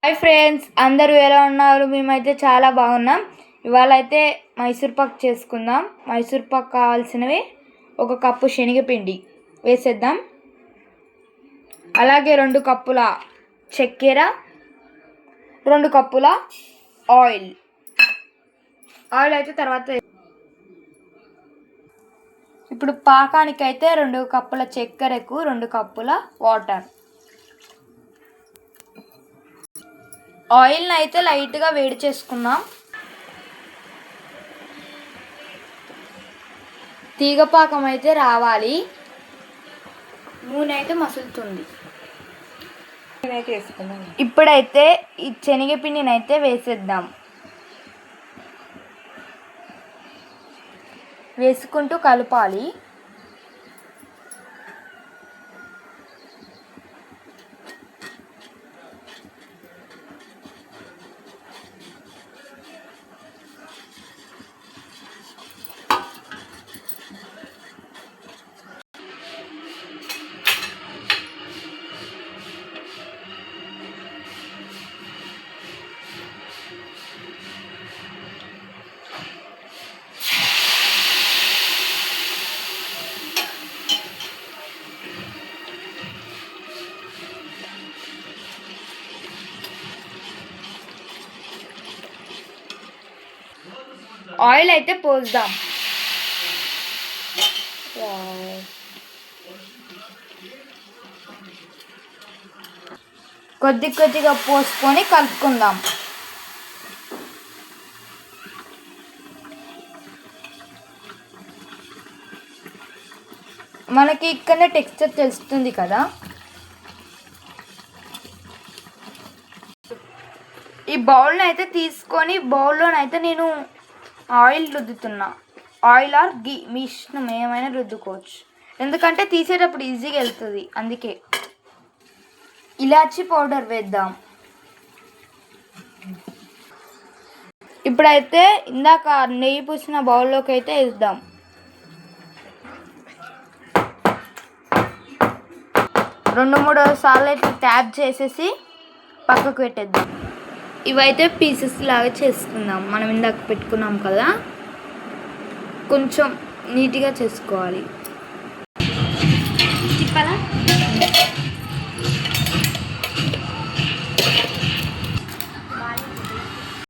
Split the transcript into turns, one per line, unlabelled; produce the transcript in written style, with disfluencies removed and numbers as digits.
Hi friends, అందరూ ఎలా ఉన్నారు? మేమైతే చాలా బాగున్నాం. ఇవాళ అయితే మైసూర్ పాక్ చేసుకుందాం. మైసూర్ పాక్ కావాల్సినవి 1 కప్పు శనగపిండి వేసేద్దాం. అలాగే 2 కప్పుల చక్కెర, 2 కప్పుల ఆయిల్ అయితే తర్వాత. ఇప్పుడు పాకానికైతే 2 కప్పుల చక్కెరకు 2 కప్పుల వాటర్. ఆయిల్ని అయితే లైట్గా వేడి చేసుకుందాం. తీగపాకం అయితే రావాలి. నూనె అయితే మసులుతుంది. ఇప్పుడైతే ఈ శనగపిండిని అయితే వేసేద్దాం. వేసుకుంటూ కలపాలి. ఆయిల్ అయితే పోద్దాం. కొద్దిగా పోసుకొని కలుపుకుందాం. మనకి ఇక్కడనే టెక్స్చర్ తెలుస్తుంది కదా. ఈ బౌల్ని అయితే తీసుకొని బౌల్లోనైతే నేను ఆయిల్ రుద్దుతున్నా. ఆయిల్ ఆర్ గీ, మీ ఇష్టం, ఏమైనా రుద్దుకోవచ్చు. ఎందుకంటే తీసేటప్పుడు ఈజీగా వెళ్తుంది, అందుకే. ఇలాచీ పౌడర్ వేద్దాం. ఇప్పుడైతే ఇందాక నెయ్యి పూసిన బౌల్లోకి అయితే వేద్దాం. రెండు మూడు సార్లు అయితే ట్యాప్ చేసేసి పక్కకు పెట్టేద్దాం. ఇవైతే పీసెస్ లాగా చేసుకుందాం. మనం ఇందాక పెట్టుకున్నాం కదా, కొంచెం నీట్గా చేసుకోవాలి. తిప్పాలా?